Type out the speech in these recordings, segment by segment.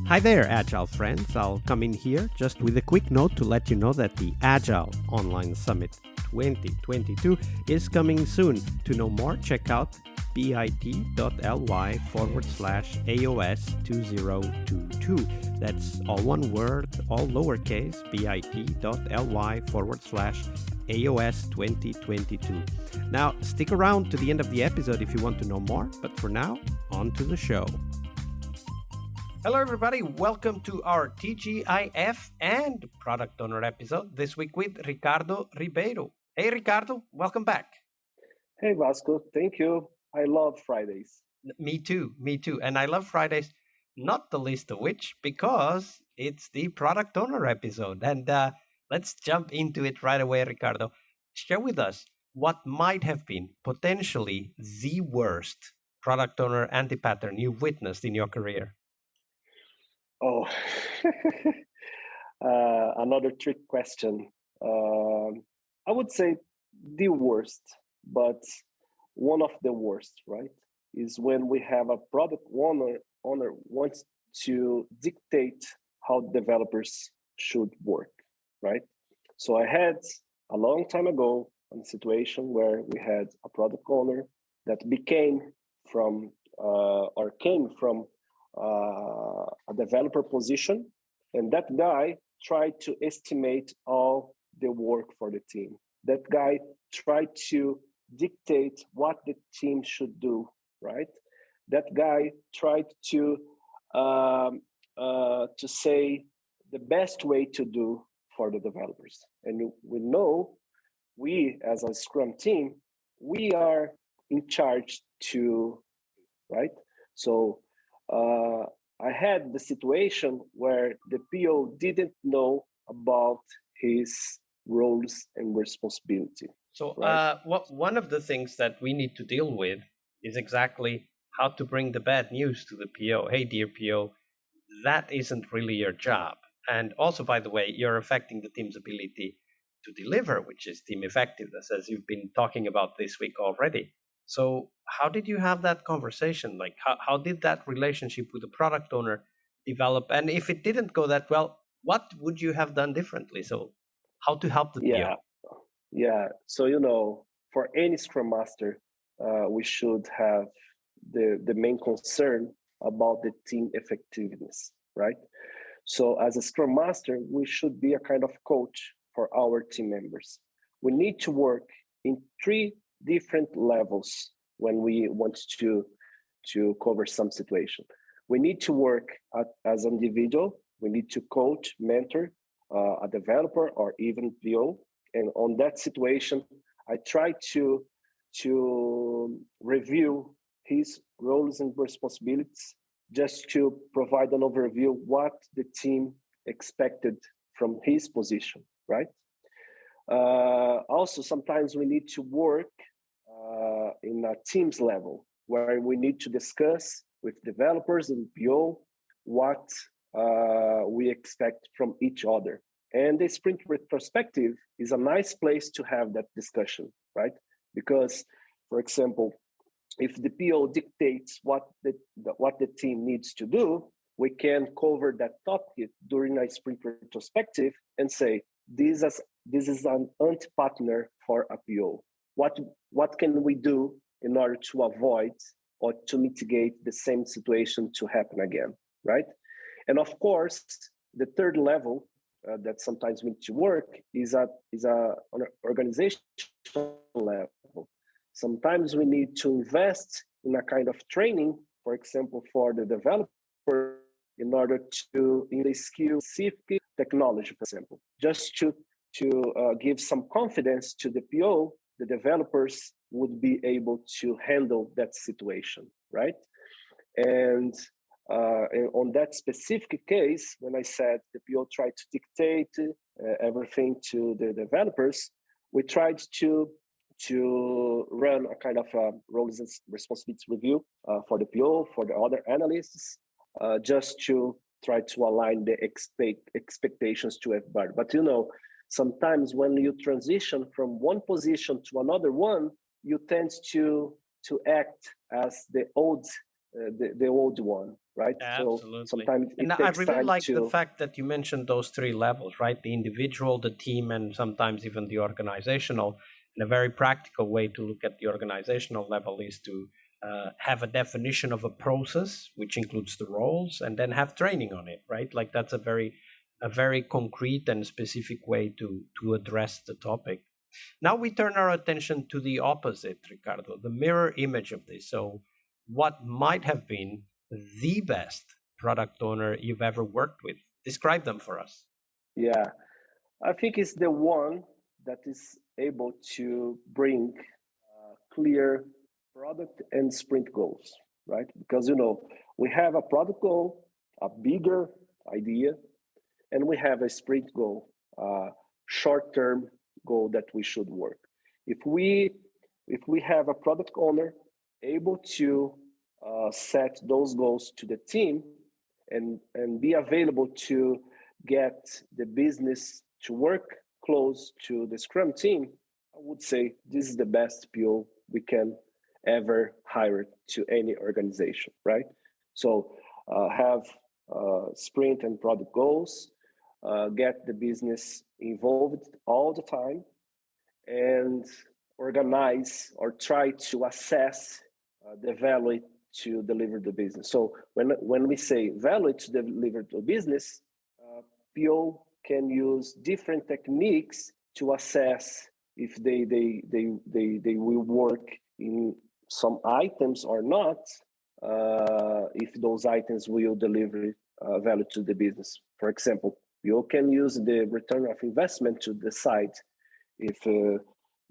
Hi there, Agile friends. I'll come in here just with a quick note to let you know that the Agile Online Summit 2022 is coming soon. To know more, check out bit.ly/AOS2022. That's all one word, all lowercase, bit.ly/AOS2022. Now, stick around to the end of the episode if you want to know more, but for now, on to the show. Hello, everybody. Welcome to our TGIF and Product Owner episode this week with Ricardo Ribeiro. Hey, Ricardo, welcome back. Hey, Vasco. Thank you. I love Fridays. Me too. And I love Fridays, not the least of which because it's the Product Owner episode. And let's jump into it right away, Ricardo. Share with us what might have been potentially the worst Product Owner anti-pattern you've witnessed in your career. Oh, another trick question. I would say the worst, but one of the worst, right? Is when we have a product owner wants to dictate how developers should work, right? So I had a long time ago a situation where we had a product owner that came from a developer position, and that guy tried to estimate all the work for the team. That guy tried to dictate what the team should do, right? That guy tried to say the best way to do for the developers. And we know, we as a Scrum team, we are in charge to, right? So I had the situation where the PO didn't know about his roles and responsibility. So right? one of the things that we need to deal with is exactly how to bring the bad news to the PO. Hey, dear PO, that isn't really your job. And also, by the way, you're affecting the team's ability to deliver, which is team effectiveness, as you've been talking about this week already. So how did you have that conversation? Like, how did that relationship with the product owner develop? And if it didn't go that well, what would you have done differently? So how to help the PO? Yeah. So, for any Scrum Master, we should have the main concern about the team effectiveness, right? So as a Scrum Master, we should be a kind of coach for our team members. We need to work in 3 different levels when we want to cover some situation. We need to work as an individual. We need to coach, mentor a developer or even PO. And on that situation, I try to review his roles and responsibilities just to provide an overview what the team expected from his position, right? Also, sometimes we need to work in a teams level where we need to discuss with developers and PO what we expect from each other. And the sprint retrospective is a nice place to have that discussion, right? Because, for example, if the PO dictates what the team needs to do, we can cover that topic during a sprint retrospective and say, this is an anti-partner for a PO. What can we do in order to avoid or to mitigate the same situation to happen again, right? And of course, the third level that sometimes we need to work is on an organizational level. Sometimes we need to invest in a kind of training, for example, for the developer in order to in the skill-specific technology, for example, just to give some confidence to the PO, the developers would be able to handle that situation, right? And on that specific case, when I said the PO tried to dictate everything to the developers, we tried to run a kind of roles and responsibilities review for the PO, for the other analysts, just to try to align the expectations to everybody. But sometimes when you transition from one position to another one, you tend to act as the old the old one, right? So Absolutely. sometimes And it I takes really time like the to, fact that you mentioned those three levels, right? The individual, the team, and sometimes even the organizational. And a very practical way to look at the organizational level is to have a definition of a process, which includes the roles, and then have training on it, right? Like that's a very concrete and specific way to address the topic. Now we turn our attention to the opposite, Ricardo, the mirror image of this. So, what might have been the best product owner you've ever worked with? Describe them for us. yeah, I think it's the one that is able to bring clear product and sprint goals, right? Because, we have a product goal, a bigger idea, and we have a sprint goal, short-term goal that we should work. If we have a product owner able to set those goals to the team and be available to get the business to work close to the Scrum team, I would say this is the best PO we can ever hire to any organization, right? So have sprint and product goals, get the business involved all the time, and organize or try to assess the value to deliver the business. So when we say value to deliver the business, PO can use different techniques to assess if they will work in some items or not, if those items will deliver value to the business. For example, you can use the return of investment to decide if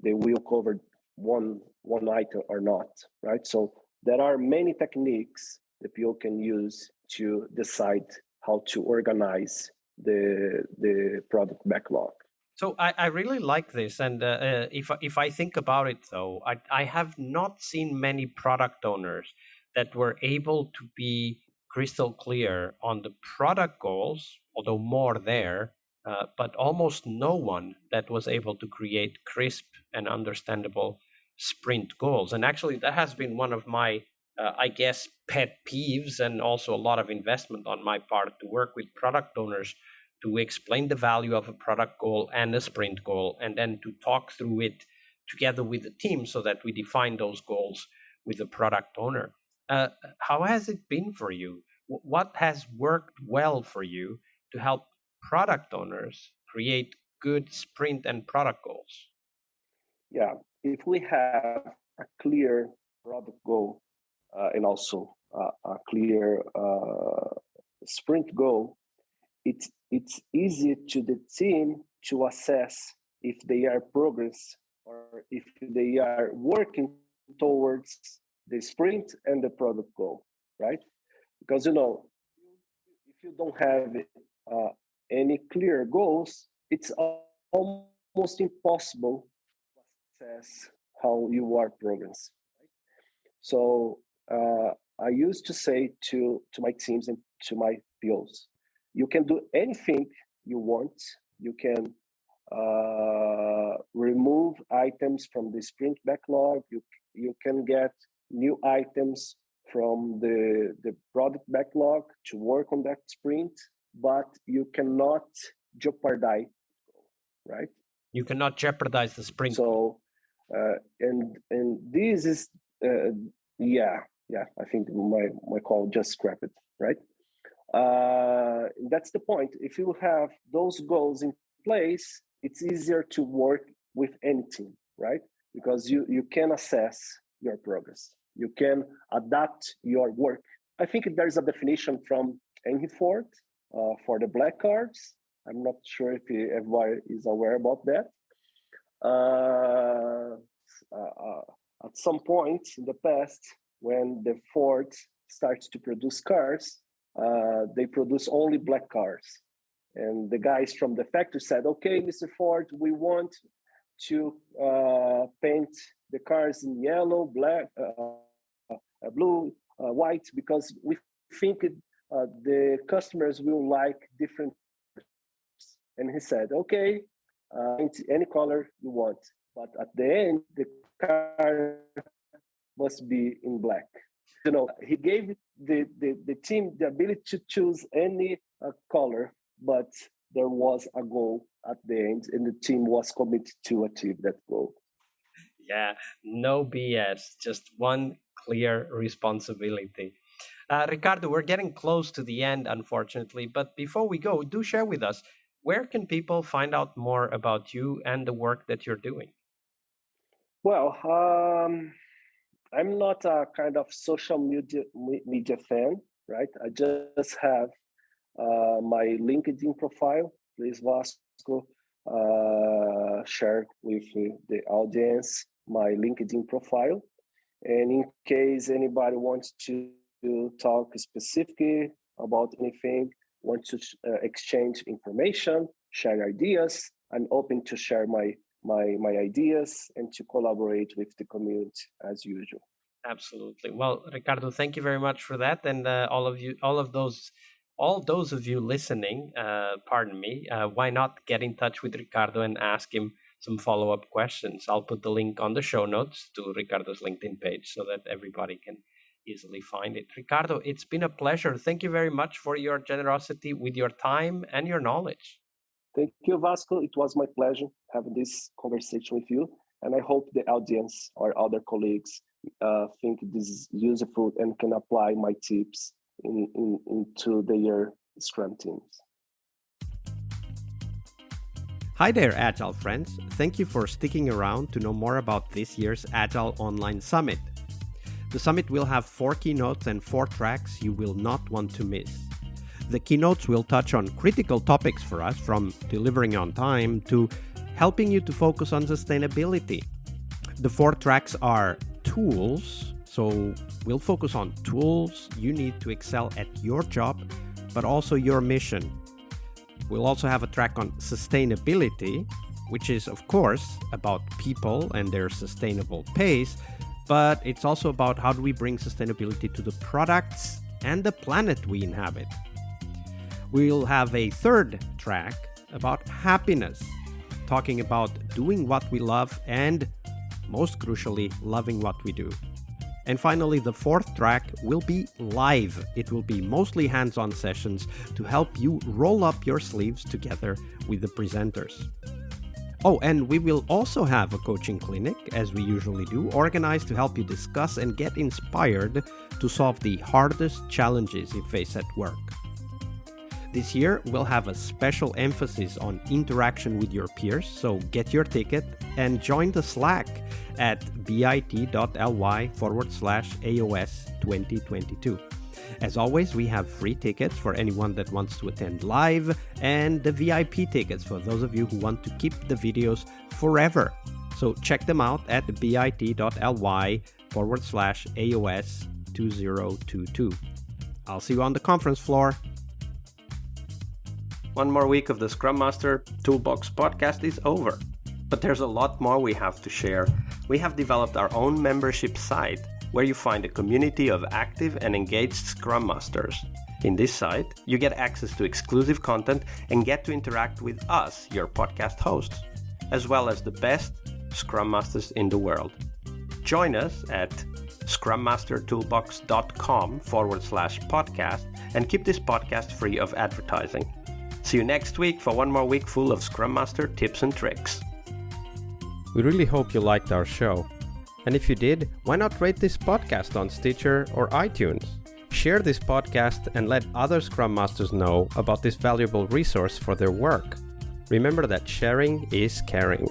they will cover one item or not, right? So there are many techniques the PO can use to decide how to organize the product backlog. So I really like this, and if I think about it, though, I have not seen many product owners that were able to be crystal clear on the product goals, although more there, but almost no one that was able to create crisp and understandable sprint goals. And actually, that has been one of my, I guess, pet peeves, and also a lot of investment on my part to work with product owners to explain the value of a product goal and a sprint goal, and then to talk through it together with the team so that we define those goals with the product owner. How has it been for you? What has worked well for you to help product owners create good sprint and product goals? Yeah, if we have a clear product goal and also a clear sprint goal, it's easy to the team to assess if they are progress or if they are working towards the sprint and the product goal, right? Because if you don't have uh, any clear goals, it's almost impossible to assess how you are progressing. Right? So I used to say to my teams and to my POs, you can do anything you want. You can remove items from the sprint backlog. You can get new items from the product backlog to work on that sprint, but you cannot jeopardize, right? You cannot jeopardize the sprint goal. So and this is uh, yeah, I think my call just scrap it, right? That's the point. If you have those goals in place, it's easier to work with any team, right? Because you can assess your progress. You can adapt your work. I think there's a definition from Henry Ford for the black cards. I'm not sure if everybody is aware about that. Uh, at some point in the past, when the Ford starts to produce cars, they produce only black cars. And the guys from the factory said, okay, Mr. Ford, we want to paint the cars in yellow, black, blue, white, because we think the customers will like different. And he said, okay, paint any color you want. But at the end, the car must be in black. He gave the team the ability to choose any color, but there was a goal at the end, and the team was committed to achieve that goal. Yeah, no BS, just one clear responsibility. Ricardo, we're getting close to the end, unfortunately, but before we go, do share with us, where can people find out more about you and the work that you're doing? Well, I'm not a kind of social media fan, right? I just have my LinkedIn profile. Please, Vasco, share with the audience my LinkedIn profile. And in case anybody wants to talk specifically about anything, want to exchange information, share ideas, I'm open to share my ideas and to collaborate with the community as usual. Absolutely. Well, Ricardo, thank you very much for that, and all those of you listening, pardon me, why not get in touch with Ricardo and ask him some follow-up questions? I'll put the link on the show notes to Ricardo's LinkedIn page so that everybody can easily find it. Ricardo, it's been a pleasure. Thank you very much for your generosity with your time and your knowledge. Thank you, Vasco. It was my pleasure having this conversation with you, and I hope the audience or other colleagues think this is useful and can apply my tips into their Scrum teams. Hi there, Agile friends. Thank you for sticking around to know more about this year's Agile Online Summit. The summit will have 4 keynotes and 4 tracks you will not want to miss. The keynotes will touch on critical topics for us, from delivering on time to helping you to focus on sustainability. The 4 tracks are tools, so we'll focus on tools you need to excel at your job, but also your mission. We'll also have a track on sustainability, which is, of course, about people and their sustainable pace, but it's also about how do we bring sustainability to the products and the planet we inhabit. We'll have a 3rd track about happiness, talking about doing what we love and, most crucially, loving what we do. And finally, the 4th track will be live. It will be mostly hands-on sessions to help you roll up your sleeves together with the presenters. Oh, and we will also have a coaching clinic, as we usually do, organized to help you discuss and get inspired to solve the hardest challenges you face at work. This year, we'll have a special emphasis on interaction with your peers, so get your ticket and join the Slack at bit.ly/AOS 2022. As always, we have free tickets for anyone that wants to attend live, and the VIP tickets for those of you who want to keep the videos forever. So check them out at bit.ly/AOS 2022. I'll see you on the conference floor. One more week of the Scrum Master Toolbox podcast is over, but there's a lot more we have to share. We have developed our own membership site where you find a community of active and engaged Scrum Masters. In this site, you get access to exclusive content and get to interact with us, your podcast hosts, as well as the best Scrum Masters in the world. Join us at scrummastertoolbox.com/podcast and keep this podcast free of advertising. See you next week for one more week full of Scrum Master tips and tricks. We really hope you liked our show. And if you did, why not rate this podcast on Stitcher or iTunes? Share this podcast and let other Scrum Masters know about this valuable resource for their work. Remember that sharing is caring.